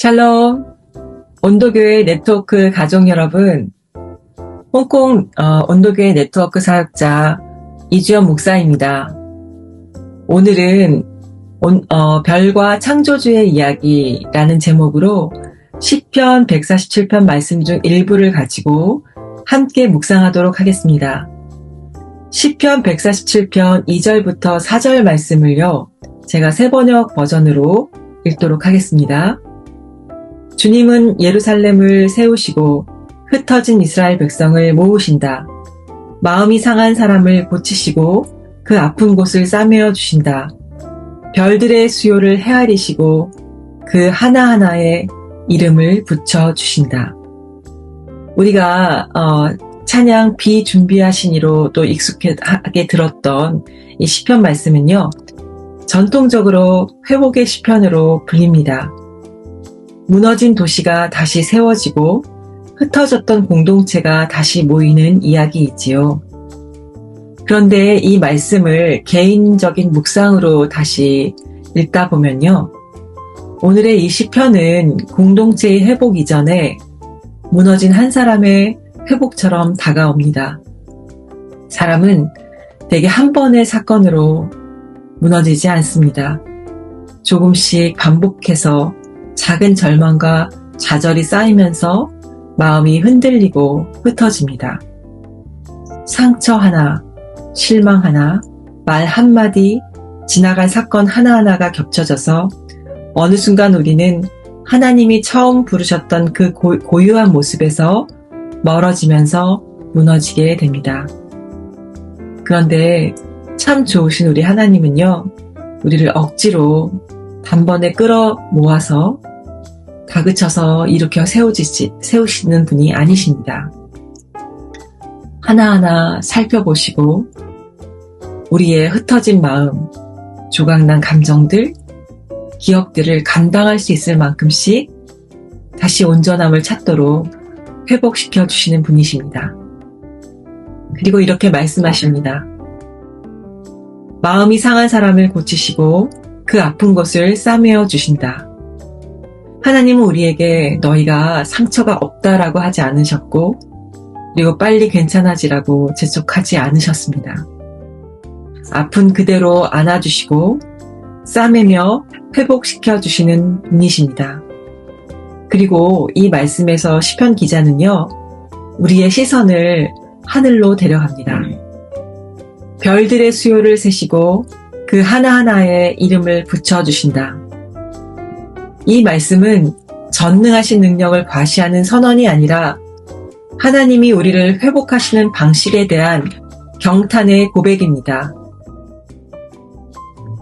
샬롬, 온도교회 네트워크 가족 여러분, 홍콩 온도교회 네트워크 사역자 이주연 목사입니다. 오늘은 별과 창조주의 이야기라는 제목으로 시편 147편 말씀 중 일부를 가지고 함께 묵상하도록 하겠습니다. 시편 147편 2절부터 4절 말씀을요, 제가 새번역 버전으로 읽도록 하겠습니다. 주님은 예루살렘을 세우시고 흩어진 이스라엘 백성을 모으신다. 마음이 상한 사람을 고치시고 그 아픈 곳을 싸매어 주신다. 별들의 수요를 헤아리시고 그 하나하나에 이름을 붙여 주신다. 우리가 찬양 비준비하시니로 또 익숙하게 들었던 이 시편 말씀은요, 전통적으로 회복의 시편으로 불립니다. 무너진 도시가 다시 세워지고 흩어졌던 공동체가 다시 모이는 이야기이지요. 그런데 이 말씀을 개인적인 묵상으로 다시 읽다 보면요, 오늘의 이 시편은 공동체의 회복 이전에 무너진 한 사람의 회복처럼 다가옵니다. 사람은 대개 한 번의 사건으로 무너지지 않습니다. 조금씩 반복해서 작은 절망과 좌절이 쌓이면서 마음이 흔들리고 흩어집니다. 상처 하나, 실망 하나, 말 한마디, 지나간 사건 하나하나가 겹쳐져서 어느 순간 우리는 하나님이 처음 부르셨던 그 고유한 모습에서 멀어지면서 무너지게 됩니다. 그런데 참 좋으신 우리 하나님은요, 우리를 억지로 단번에 끌어 모아서 다그쳐서 일으켜 세우시는 분이 아니십니다. 하나하나 살펴보시고 우리의 흩어진 마음, 조각난 감정들, 기억들을 감당할 수 있을 만큼씩 다시 온전함을 찾도록 회복시켜 주시는 분이십니다. 그리고 이렇게 말씀하십니다. 마음이 상한 사람을 고치시고 그 아픈 곳을 싸매어 주신다. 하나님은 우리에게 너희가 상처가 없다라고 하지 않으셨고, 그리고 빨리 괜찮아지라고 재촉하지 않으셨습니다. 아픈 그대로 안아주시고 싸매며 회복시켜 주시는 분이십니다. 그리고 이 말씀에서 시편 기자는요, 우리의 시선을 하늘로 데려갑니다. 별들의 수요를 세시고 그 하나하나에 이름을 붙여주신다. 이 말씀은 전능하신 능력을 과시하는 선언이 아니라 하나님이 우리를 회복하시는 방식에 대한 경탄의 고백입니다.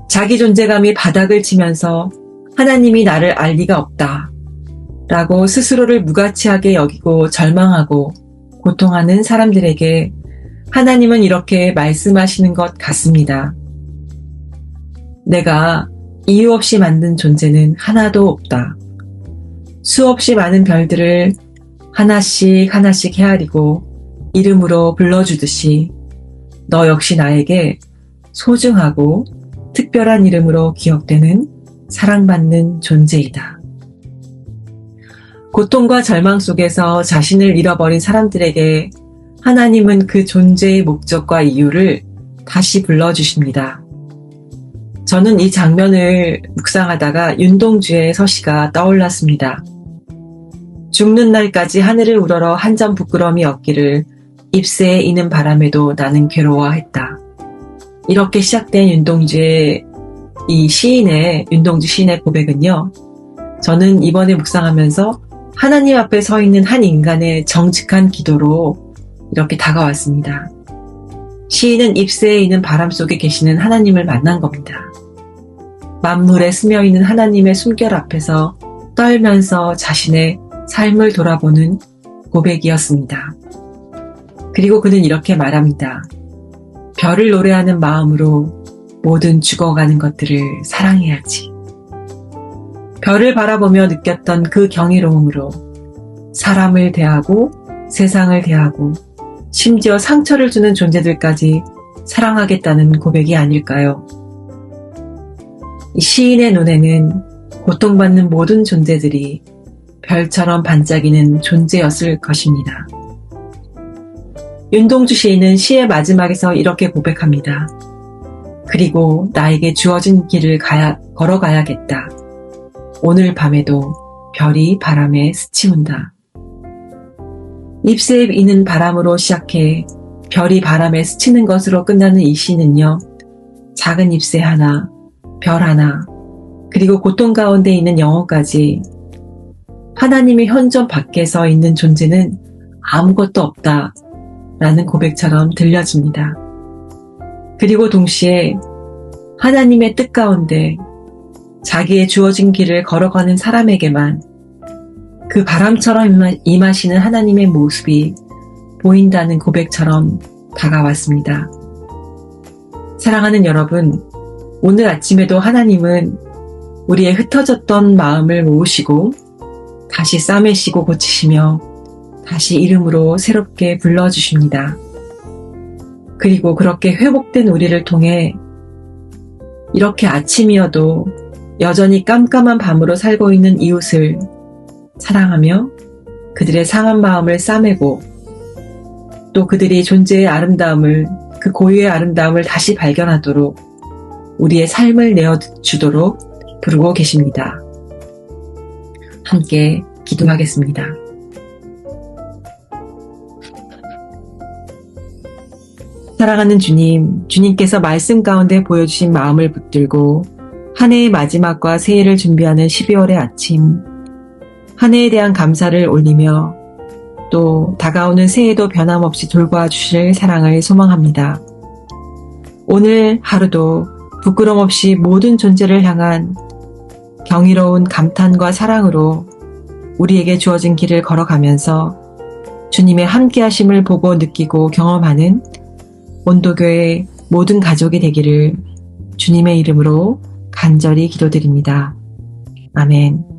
자기 존재감이 바닥을 치면서 하나님이 나를 알 리가 없다 라고 스스로를 무가치하게 여기고 절망하고 고통하는 사람들에게 하나님은 이렇게 말씀하시는 것 같습니다. 내가 이유 없이 만든 존재는 하나도 없다. 수없이 많은 별들을 하나씩 하나씩 헤아리고 이름으로 불러주듯이 너 역시 나에게 소중하고 특별한 이름으로 기억되는 사랑받는 존재이다. 고통과 절망 속에서 자신을 잃어버린 사람들에게 하나님은 그 존재의 목적과 이유를 다시 불러주십니다. 저는 이 장면을 묵상하다가 윤동주의 서시가 떠올랐습니다. 죽는 날까지 하늘을 우러러 한 점 부끄러움이 없기를 잎새에 이는 바람에도 나는 괴로워했다. 이렇게 시작된 윤동주 시인의 고백은요, 저는 이번에 묵상하면서 하나님 앞에 서 있는 한 인간의 정직한 기도로 이렇게 다가왔습니다. 시인은 잎새에 있는 바람 속에 계시는 하나님을 만난 겁니다. 만물에 스며있는 하나님의 숨결 앞에서 떨면서 자신의 삶을 돌아보는 고백이었습니다. 그리고 그는 이렇게 말합니다. 별을 노래하는 마음으로 모든 죽어가는 것들을 사랑해야지. 별을 바라보며 느꼈던 그 경이로움으로 사람을 대하고 세상을 대하고 심지어 상처를 주는 존재들까지 사랑하겠다는 고백이 아닐까요? 이 시인의 눈에는 고통받는 모든 존재들이 별처럼 반짝이는 존재였을 것입니다. 윤동주 시인은 시의 마지막에서 이렇게 고백합니다. 그리고 나에게 주어진 길을 걸어가야겠다. 오늘 밤에도 별이 바람에 스치운다. 잎새에 이는 바람으로 시작해 별이 바람에 스치는 것으로 끝나는 이 시는요, 작은 잎새 하나, 별 하나, 그리고 고통 가운데 있는 영혼까지 하나님의 현존 밖에서 있는 존재는 아무것도 없다 라는 고백처럼 들려집니다. 그리고 동시에 하나님의 뜻 가운데 자기의 주어진 길을 걸어가는 사람에게만 그 바람처럼 임하시는 하나님의 모습이 보인다는 고백처럼 다가왔습니다. 사랑하는 여러분, 오늘 아침에도 하나님은 우리의 흩어졌던 마음을 모으시고 다시 싸매시고 고치시며 다시 이름으로 새롭게 불러주십니다. 그리고 그렇게 회복된 우리를 통해 이렇게 아침이어도 여전히 깜깜한 밤으로 살고 있는 이웃을 사랑하며 그들의 상한 마음을 싸매고 또 그들이 존재의 아름다움을, 그 고유의 아름다움을 다시 발견하도록 우리의 삶을 내어주도록 부르고 계십니다. 함께 기도하겠습니다. 사랑하는 주님, 주님께서 말씀 가운데 보여주신 마음을 붙들고 한 해의 마지막과 새해를 준비하는 12월의 아침, 한 해에 대한 감사를 올리며 또 다가오는 새해도 변함없이 돌봐 주실 사랑을 소망합니다. 오늘 하루도 부끄럼 없이 모든 존재를 향한 경이로운 감탄과 사랑으로 우리에게 주어진 길을 걸어가면서 주님의 함께하심을 보고 느끼고 경험하는 온도교의 모든 가족이 되기를 주님의 이름으로 간절히 기도드립니다. 아멘.